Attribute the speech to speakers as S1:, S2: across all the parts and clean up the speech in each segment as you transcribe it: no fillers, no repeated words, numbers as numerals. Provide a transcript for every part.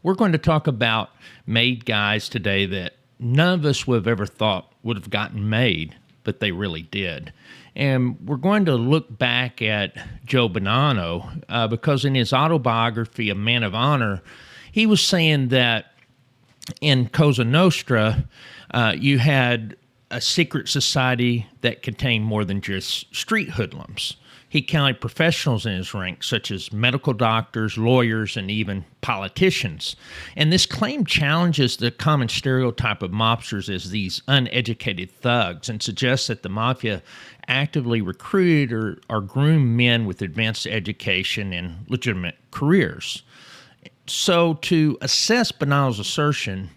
S1: We're going to talk about made guys today that none of us would have ever thought would have gotten made, but they really did. And we're going to look back at Joe Bonanno because in his autobiography, A Man of Honor, he was saying that in Cosa Nostra, you had a secret society that contained more than just street hoodlums. He counted professionals in his ranks, such as medical doctors, lawyers, and even politicians. And this claim challenges the common stereotype of mobsters as these uneducated thugs and suggests that the Mafia actively recruited or groomed men with advanced education and legitimate careers. So to assess Bonanno's assertion,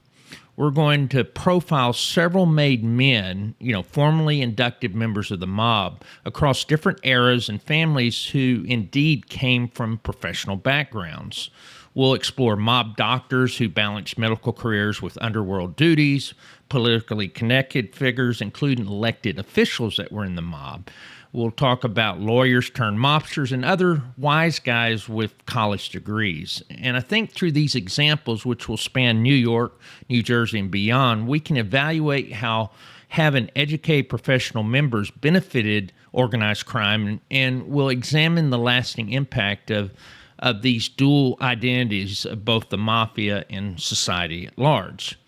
S1: we're going to profile several made men, formerly inducted members of the mob across different eras and families who indeed came from professional backgrounds. We'll explore mob doctors who balanced medical careers with underworld duties, politically connected figures, including elected officials that were in the mob. We'll talk about lawyers turned mobsters and other wise guys with college degrees. And I think through these examples, which will span New York, New Jersey, and beyond, we can evaluate how having educated professional members benefited organized crime, and we'll examine the lasting impact of these dual identities of both the Mafia and society at large.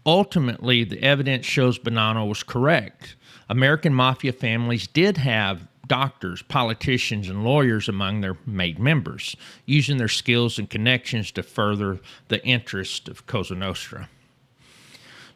S1: Ultimately, the evidence shows Bonanno was correct. American Mafia families did have doctors, politicians, and lawyers among their made members, using their skills and connections to further the interest of Cosa Nostra.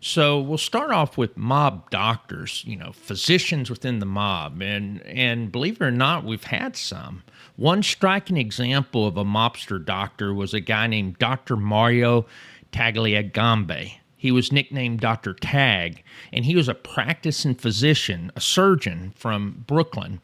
S1: So we'll start off with mob doctors, physicians within the mob, and believe it or not, we've had some. One striking example of a mobster doctor was a guy named Dr. Mario Tagliagambe. He was nicknamed Dr. Tag, and he was a practicing physician, a surgeon from Brooklyn.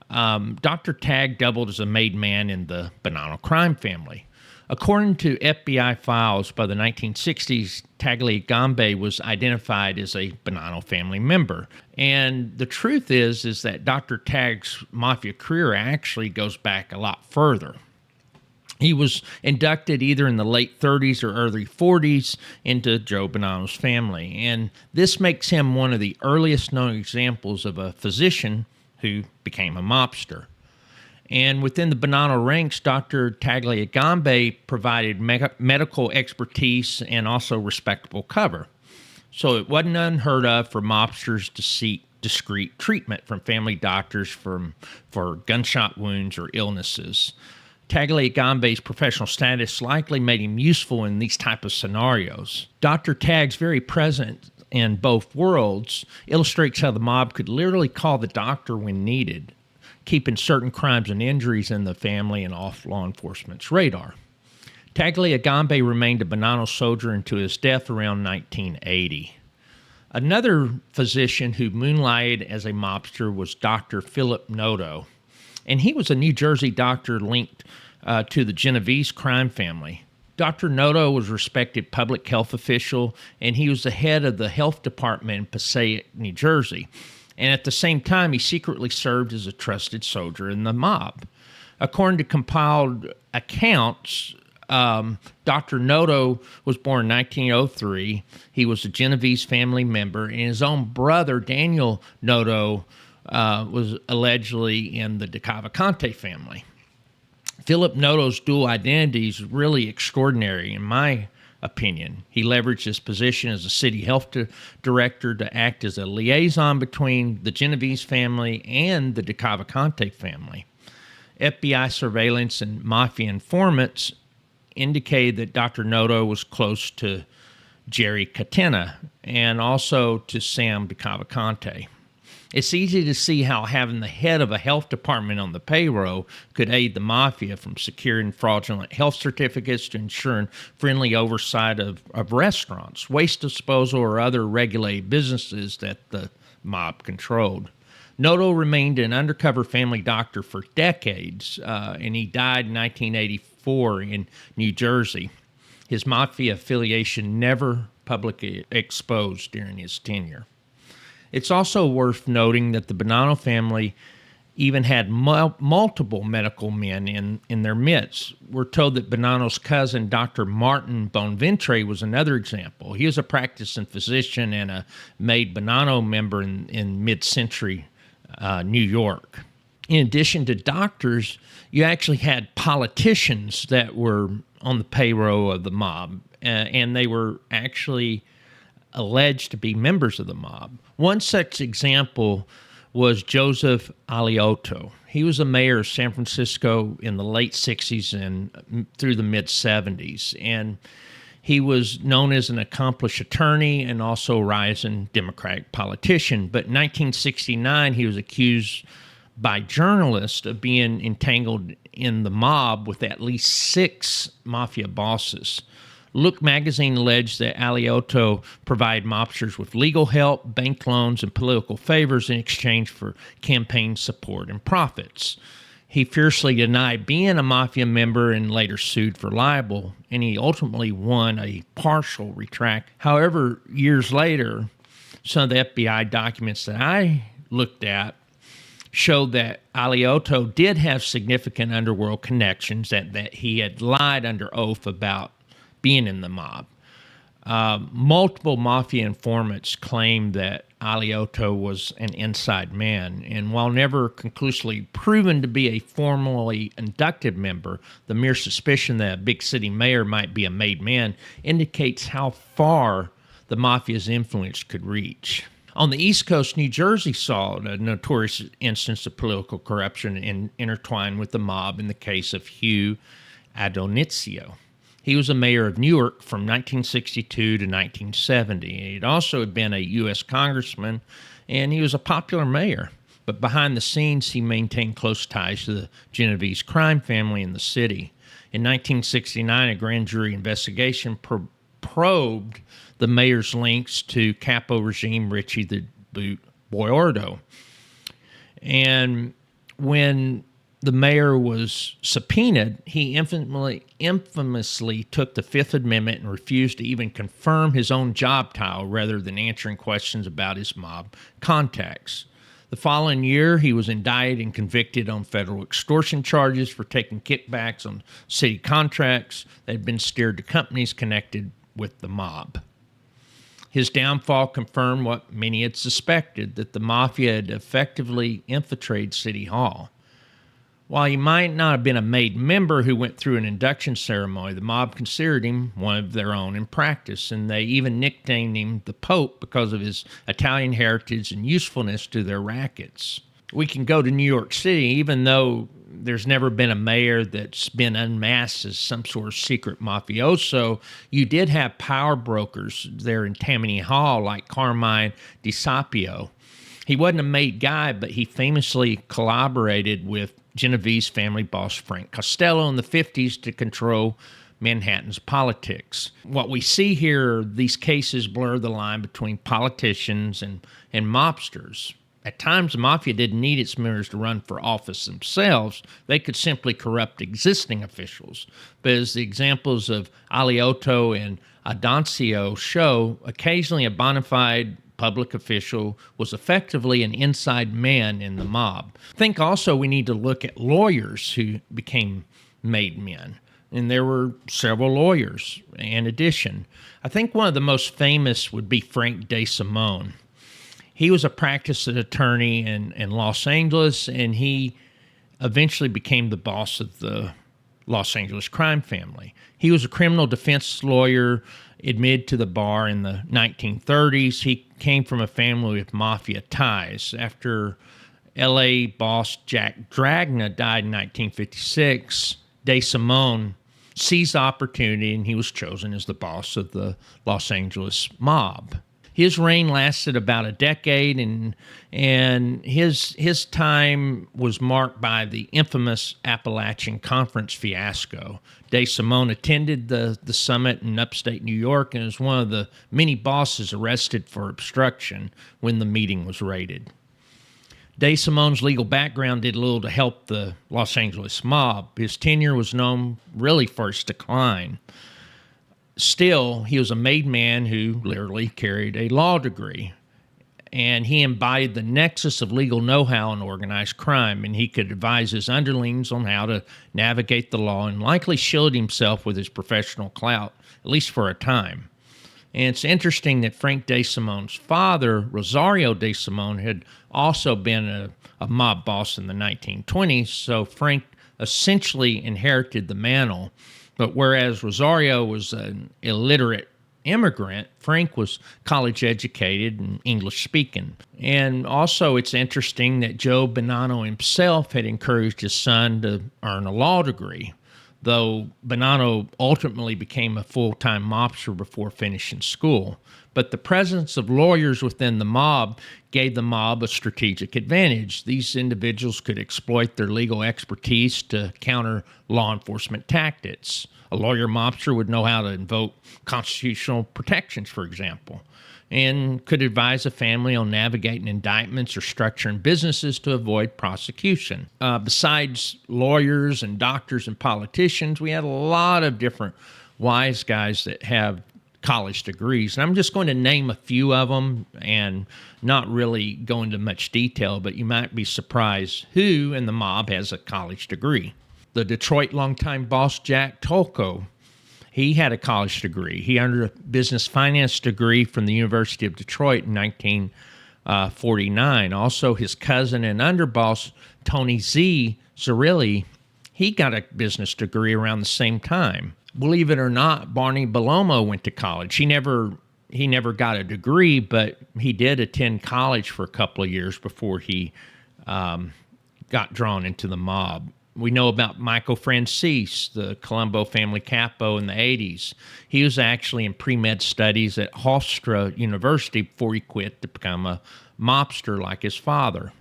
S1: Dr. Tag doubled as a made man in the Bonanno crime family. According to FBI files by the 1960s, Tagliagambe was identified as a Bonanno family member. And the truth is that Dr. Tag's Mafia career actually goes back a lot further. He was inducted either in the late 30s or early 40s into Joe Bonanno's family, and this makes him one of the earliest known examples of a physician who became a mobster. And within the Bonanno ranks, Dr. Tagliagambe provided medical expertise and also respectable cover. So it wasn't unheard of for mobsters to seek discreet treatment from family doctors for gunshot wounds or illnesses. Tagliagambe's professional status likely made him useful in these type of scenarios. Dr. Tag's very presence in both worlds illustrates how the mob could literally call the doctor when needed, keeping certain crimes and injuries in the family and off law enforcement's radar. Tagliagambe remained a Bonanno soldier until his death around 1980. Another physician who moonlighted as a mobster was Dr. Philip Noto, and he was a New Jersey doctor linked to the Genovese crime family. Dr. Noto was a respected public health official, and he was the head of the health department in Passaic, New Jersey. And at the same time, he secretly served as a trusted soldier in the mob. According to compiled accounts, Dr. Noto was born in 1903. He was a Genovese family member, and his own brother, Daniel Noto, was allegedly in the Cavalcante family. Philip Noto's dual identity is really extraordinary, in my opinion. He leveraged his position as a city health director to act as a liaison between the Genovese family and the Cavalcante family. FBI surveillance and Mafia informants indicated that Dr. Noto was close to Jerry Catena and also to Sam Cavalcante. It's easy to see how having the head of a health department on the payroll could aid the Mafia, from securing fraudulent health certificates to ensuring friendly oversight of restaurants, waste disposal, or other regulated businesses that the mob controlled. Noto remained an undercover family doctor for decades, and he died in 1984 in New Jersey. His Mafia affiliation never publicly exposed during his tenure. It's also worth noting that the Bonanno family even had multiple medical men in their midst. We're told that Bonanno's cousin, Dr. Martin Bonventre, was another example. He was a practicing physician and a made Bonanno member in mid-century New York. In addition to doctors, you actually had politicians that were on the payroll of the mob, and they were actually alleged to be members of the mob. One such example was Joseph Ippolito. He was a mayor of San Francisco in the late 60s and through the mid-70s, and he was known as an accomplished attorney and also a rising Democratic politician. But in 1969, he was accused by journalists of being entangled in the mob with at least 6 mafia bosses. Look magazine alleged that Ippolito provided mobsters with legal help, bank loans, and political favors in exchange for campaign support and profits. He fiercely denied being a mafia member and later sued for libel, and he ultimately won a partial retract. However, years later, some of the FBI documents that I looked at showed that Ippolito did have significant underworld connections, that he had lied under oath about being in the mob. Multiple mafia informants claimed that Ippolito was an inside man, and while never conclusively proven to be a formally inducted member, the mere suspicion that a big city mayor might be a made man indicates how far the mafia's influence could reach. On the East Coast, New Jersey saw a notorious instance of political corruption intertwined with the mob in the case of Hugh Adonizio. He was a mayor of Newark from 1962 to 1970. He'd also been a U.S. congressman, and he was a popular mayor. But behind the scenes, he maintained close ties to the Genovese crime family in the city. In 1969, a grand jury investigation probed the mayor's links to Capo regime Richie the Boot Boiardo. And when the mayor was subpoenaed, he infamously took the Fifth Amendment and refused to even confirm his own job title rather than answering questions about his mob contacts. The following year, he was indicted and convicted on federal extortion charges for taking kickbacks on city contracts that had been steered to companies connected with the mob. His downfall confirmed what many had suspected, that the mafia had effectively infiltrated City Hall. While he might not have been a made member who went through an induction ceremony, the mob considered him one of their own in practice, and they even nicknamed him the Pope because of his Italian heritage and usefulness to their rackets. We can go to New York City, even though there's never been a mayor that's been unmasked as some sort of secret mafioso. You did have power brokers there in Tammany Hall like Carmine DiSapio. He wasn't a made guy, but he famously collaborated with Genovese family boss Frank Costello in the 50s to control Manhattan's politics. What we see here, these cases blur the line between politicians and mobsters. At times, the mafia didn't need its members to run for office themselves. They could simply corrupt existing officials. But as the examples of Ippolito and Adonizio show, occasionally a bona fide public official was effectively an inside man in the mob. I think also we need to look at lawyers who became made men. And there were several lawyers in addition. I think one of the most famous would be Frank DeSimone. He was a practicing attorney in Los Angeles, and he eventually became the boss of the Los Angeles crime family. He was a criminal defense lawyer, admitted to the bar in the 1930s. He came from a family with mafia ties. After L.A. boss Jack Dragna died in 1956, DeSimone seized the opportunity, and he was chosen as the boss of the Los Angeles mob. His reign lasted about a decade, and his time was marked by the infamous Appalachian Conference fiasco. DeSimone attended the summit in upstate New York and was one of the many bosses arrested for obstruction when the meeting was raided. DeSimone's legal background did little to help the Los Angeles mob. His tenure was known really for its decline. Still, he was a made man who literally carried a law degree. and he embodied the nexus of legal know-how and organized crime, and he could advise his underlings on how to navigate the law and likely shield himself with his professional clout, at least for a time. And it's interesting that Frank De Simone's father, Rosario De Simone, had also been a mob boss in the 1920s, so Frank essentially inherited the mantle. But whereas Rosario was an illiterate immigrant, Frank was college educated and English speaking. And also it's interesting that Joe Bonanno himself had encouraged his son to earn a law degree, though Bonanno ultimately became a full-time mobster before finishing school. But the presence of lawyers within the mob gave the mob a strategic advantage. These individuals could exploit their legal expertise to counter law enforcement tactics. A lawyer mobster would know how to invoke constitutional protections, for example, and could advise a family on navigating indictments or structuring businesses to avoid prosecution. Besides lawyers and doctors and politicians, we had a lot of different wise guys that have college degrees. And I'm just going to name a few of them and not really go into much detail, but you might be surprised who in the mob has a college degree. The Detroit longtime boss, Jack Tolko, he had a college degree. He earned a business finance degree from the University of Detroit in 1949. Also, his cousin and underboss, Tony Z. Zerilli, he got a business degree around the same time. Believe it or not, Barney Bellomo went to college. He never got a degree, but he did attend college for a couple of years before he got drawn into the mob. We know about Michael Francis, the Colombo family capo in the 80s. He was actually in pre-med studies at Hofstra University before he quit to become a mobster like his father.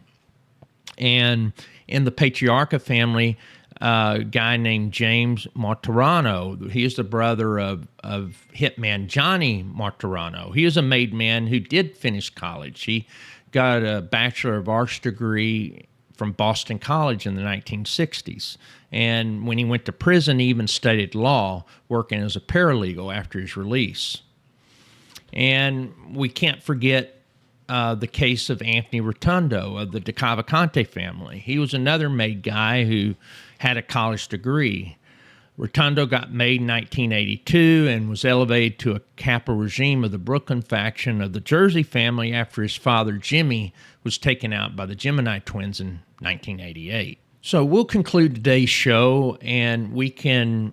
S1: And in the Patriarca family, a guy named James Martirano. He is the brother of hitman Johnny Martirano. He was a made man who did finish college. He got a Bachelor of Arts degree from Boston College in the 1960s. And when he went to prison, he even studied law, working as a paralegal after his release. And we can't forget the case of Anthony Rotundo of the De Cavalcante family. He was another made guy who had a college degree. Rotundo got made in 1982 and was elevated to a capo regime of the Brooklyn faction of the Jersey family after his father, Jimmy, was taken out by the Gemini twins in 1988. So we'll conclude today's show, and we can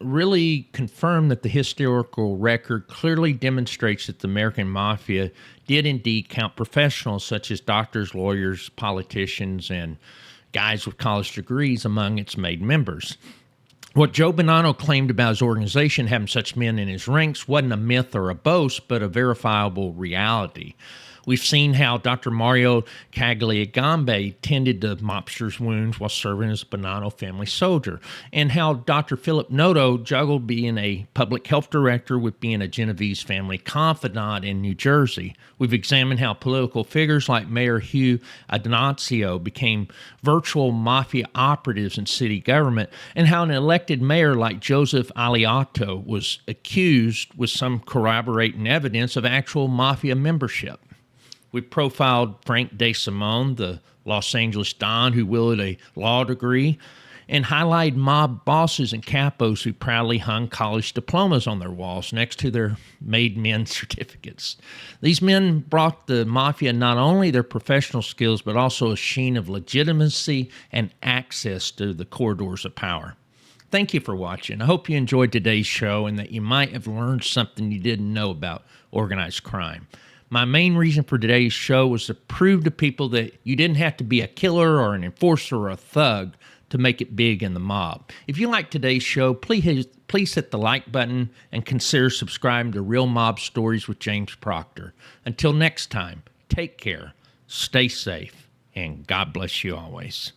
S1: really confirm that the historical record clearly demonstrates that the American Mafia did indeed count professionals such as doctors, lawyers, politicians, and guys with college degrees among its made members. What Joe Bonanno claimed about his organization having such men in his ranks wasn't a myth or a boast, but a verifiable reality. We've seen how Dr. Mario Cagliagambe tended to mobsters' wounds while serving as a Bonanno family soldier, and how Dr. Philip Noto juggled being a public health director with being a Genovese family confidant in New Jersey. We've examined how political figures like Mayor Hugh Adanazio became virtual mafia operatives in city government, and how an elected mayor like Joseph Aliotto was accused with some corroborating evidence of actual mafia membership. We profiled Frank De Simone, the Los Angeles Don who wielded a law degree, and highlighted mob bosses and capos who proudly hung college diplomas on their walls next to their made men certificates. These men brought the mafia not only their professional skills, but also a sheen of legitimacy and access to the corridors of power. Thank you for watching. I hope you enjoyed today's show and that you might have learned something you didn't know about organized crime. My main reason for today's show was to prove to people that you didn't have to be a killer or an enforcer or a thug to make it big in the mob. If you like today's show, please hit the like button and consider subscribing to Real Mob Stories with James Proctor. Until next time, take care, stay safe, and God bless you always.